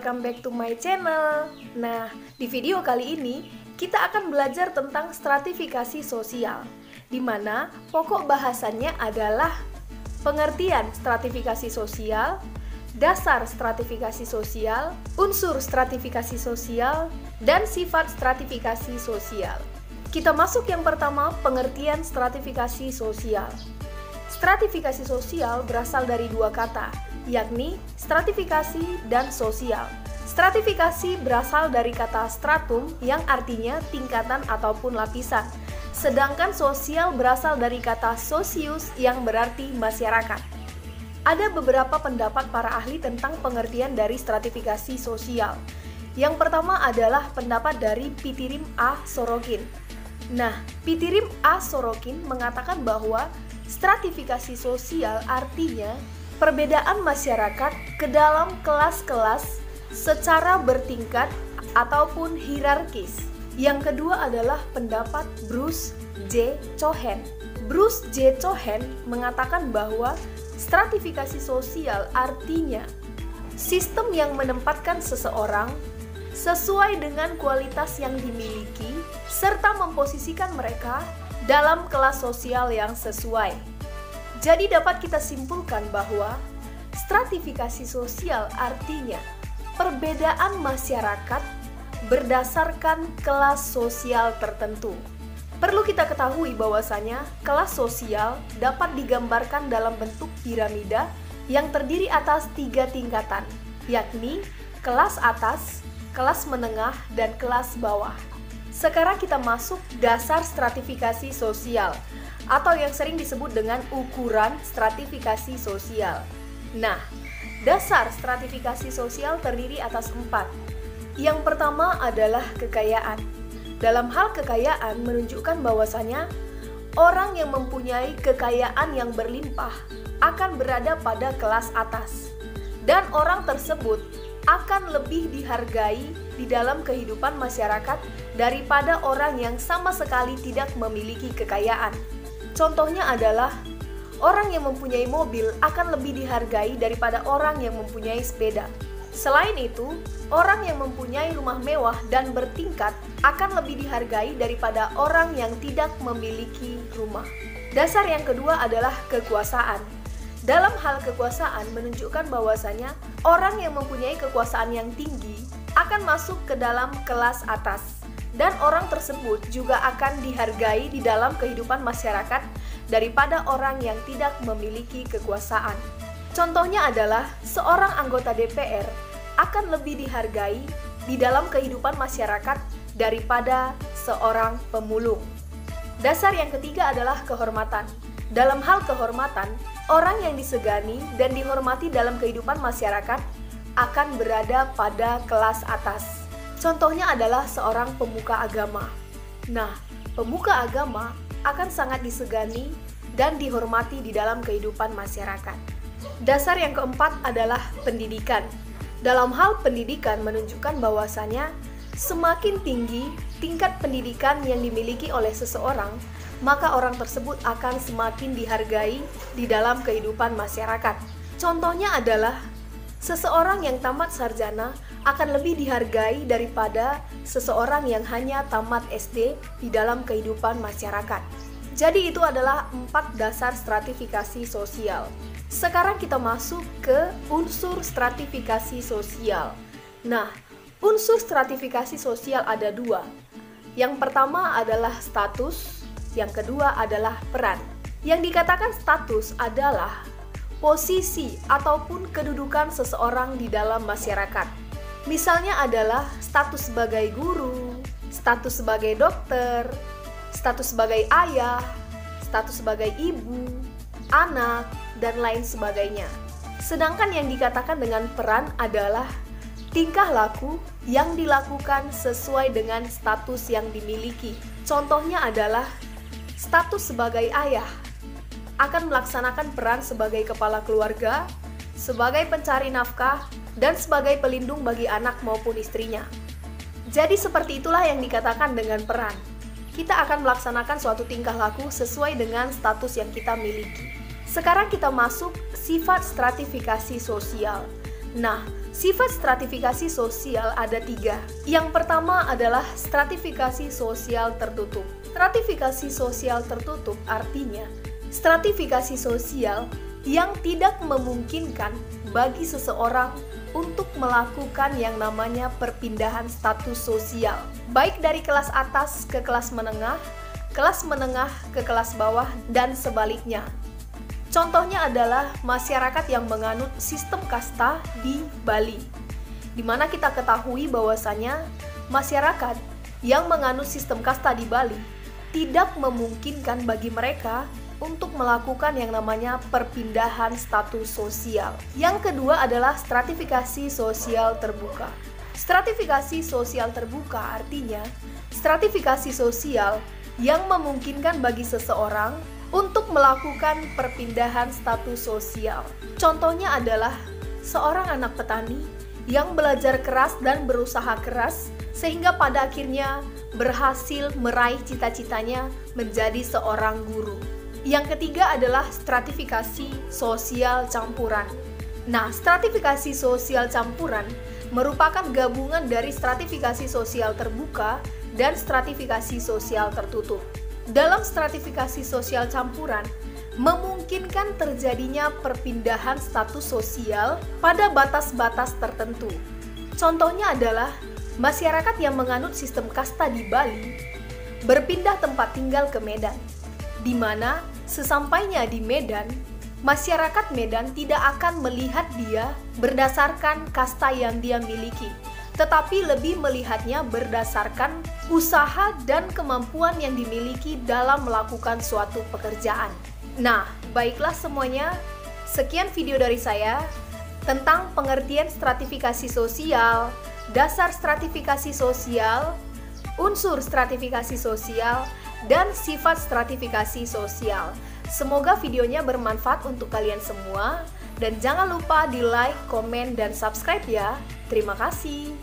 welcome back to my channel. Nah, di video kali ini kita akan belajar tentang stratifikasi sosial, di mana pokok bahasannya adalah pengertian stratifikasi sosial, dasar stratifikasi sosial, unsur stratifikasi sosial, dan sifat stratifikasi sosial. Kita masuk yang pertama, pengertian stratifikasi sosial. Stratifikasi sosial berasal dari dua kata, yakni stratifikasi dan sosial. Stratifikasi berasal dari kata stratum yang artinya tingkatan ataupun lapisan, sedangkan sosial berasal dari kata socius yang berarti masyarakat. Ada beberapa pendapat para ahli tentang pengertian dari stratifikasi sosial. Yang pertama adalah pendapat dari Pitirim A. Sorokin. Nah, Pitirim A. Sorokin mengatakan bahwa stratifikasi sosial artinya perbedaan masyarakat ke dalam kelas-kelas secara bertingkat ataupun hierarkis. Yang kedua adalah pendapat Bruce J. Cohen. Bruce J. Cohen mengatakan bahwa stratifikasi sosial artinya sistem yang menempatkan seseorang sesuai dengan kualitas yang dimiliki serta memposisikan mereka dalam kelas sosial yang sesuai. Jadi dapat kita simpulkan bahwa stratifikasi sosial artinya perbedaan masyarakat berdasarkan kelas sosial tertentu. Perlu kita ketahui bahwasanya kelas sosial dapat digambarkan dalam bentuk piramida yang terdiri atas 3 tingkatan, yakni kelas atas, kelas menengah, dan kelas bawah. Sekarang kita masuk dasar stratifikasi sosial, atau yang sering disebut dengan ukuran stratifikasi sosial. Nah, dasar stratifikasi sosial terdiri atas 4. Yang pertama adalah kekayaan. Dalam hal kekayaan menunjukkan bahwasanya orang yang mempunyai kekayaan yang berlimpah akan berada pada kelas atas, dan orang tersebut akan lebih dihargai di dalam kehidupan masyarakat daripada orang yang sama sekali tidak memiliki kekayaan. Contohnya adalah orang yang mempunyai mobil akan lebih dihargai daripada orang yang mempunyai sepeda. Selain itu, orang yang mempunyai rumah mewah dan bertingkat akan lebih dihargai daripada orang yang tidak memiliki rumah. Dasar yang kedua adalah kekuasaan. Dalam hal kekuasaan menunjukkan bahwasanya orang yang mempunyai kekuasaan yang tinggi akan masuk ke dalam kelas atas, dan orang tersebut juga akan dihargai di dalam kehidupan masyarakat daripada orang yang tidak memiliki kekuasaan. Contohnya adalah seorang anggota DPR akan lebih dihargai di dalam kehidupan masyarakat daripada seorang pemulung. Dasar yang ketiga adalah kehormatan. Dalam hal kehormatan, orang yang disegani dan dihormati dalam kehidupan masyarakat akan berada pada kelas atas. Contohnya adalah seorang pemuka agama. Nah, pemuka agama akan sangat disegani dan dihormati di dalam kehidupan masyarakat. Dasar yang keempat adalah pendidikan. Dalam hal pendidikan menunjukkan bahwasanya semakin tinggi tingkat pendidikan yang dimiliki oleh seseorang, maka orang tersebut akan semakin dihargai di dalam kehidupan masyarakat. Contohnya adalah seseorang yang tamat sarjana akan lebih dihargai daripada seseorang yang hanya tamat SD di dalam kehidupan masyarakat. Jadi itu adalah 4 dasar stratifikasi sosial. Sekarang kita masuk ke unsur stratifikasi sosial. Nah, unsur stratifikasi sosial ada 2. Yang pertama adalah status, yang kedua adalah peran. Yang dikatakan status adalah posisi ataupun kedudukan seseorang di dalam masyarakat. Misalnya adalah status sebagai guru, status sebagai dokter, status sebagai ayah, status sebagai ibu, anak, dan lain sebagainya. Sedangkan yang dikatakan dengan peran adalah tingkah laku yang dilakukan sesuai dengan status yang dimiliki. Contohnya adalah status sebagai ayah akan melaksanakan peran sebagai kepala keluarga, sebagai pencari nafkah, dan sebagai pelindung bagi anak maupun istrinya. Jadi seperti itulah yang dikatakan dengan peran. Kita akan melaksanakan suatu tingkah laku sesuai dengan status yang kita miliki. Sekarang kita masuk sifat stratifikasi sosial. Nah, Sifat stratifikasi sosial ada 3. Yang pertama adalah stratifikasi sosial tertutup. Stratifikasi sosial tertutup artinya stratifikasi sosial yang tidak memungkinkan bagi seseorang untuk melakukan yang namanya perpindahan status sosial, baik dari kelas atas ke kelas menengah ke kelas bawah, dan sebaliknya. Contohnya adalah masyarakat yang menganut sistem kasta di Bali, di mana kita ketahui bahwasanya masyarakat yang menganut sistem kasta di Bali tidak memungkinkan bagi mereka untuk melakukan yang namanya perpindahan status sosial. Yang kedua adalah stratifikasi sosial terbuka. Stratifikasi sosial terbuka artinya stratifikasi sosial yang memungkinkan bagi seseorang untuk melakukan perpindahan status sosial. Contohnya adalah seorang anak petani yang belajar keras dan berusaha keras sehingga pada akhirnya berhasil meraih cita-citanya menjadi seorang guru. Yang ketiga adalah stratifikasi sosial campuran. Nah, stratifikasi sosial campuran merupakan gabungan dari stratifikasi sosial terbuka dan stratifikasi sosial tertutup. Dalam stratifikasi sosial campuran, memungkinkan terjadinya perpindahan status sosial pada batas-batas tertentu. Contohnya adalah masyarakat yang menganut sistem kasta di Bali berpindah tempat tinggal ke Medan, di mana sesampainya di Medan, masyarakat Medan tidak akan melihat dia berdasarkan kasta yang dia miliki, tetapi lebih melihatnya berdasarkan usaha dan kemampuan yang dimiliki dalam melakukan suatu pekerjaan. Nah, baiklah semuanya, sekian video dari saya tentang pengertian stratifikasi sosial, dasar stratifikasi sosial, unsur stratifikasi sosial, dan sifat stratifikasi sosial. Semoga videonya bermanfaat untuk kalian semua, dan jangan lupa di like, komen, dan subscribe ya. Terima kasih.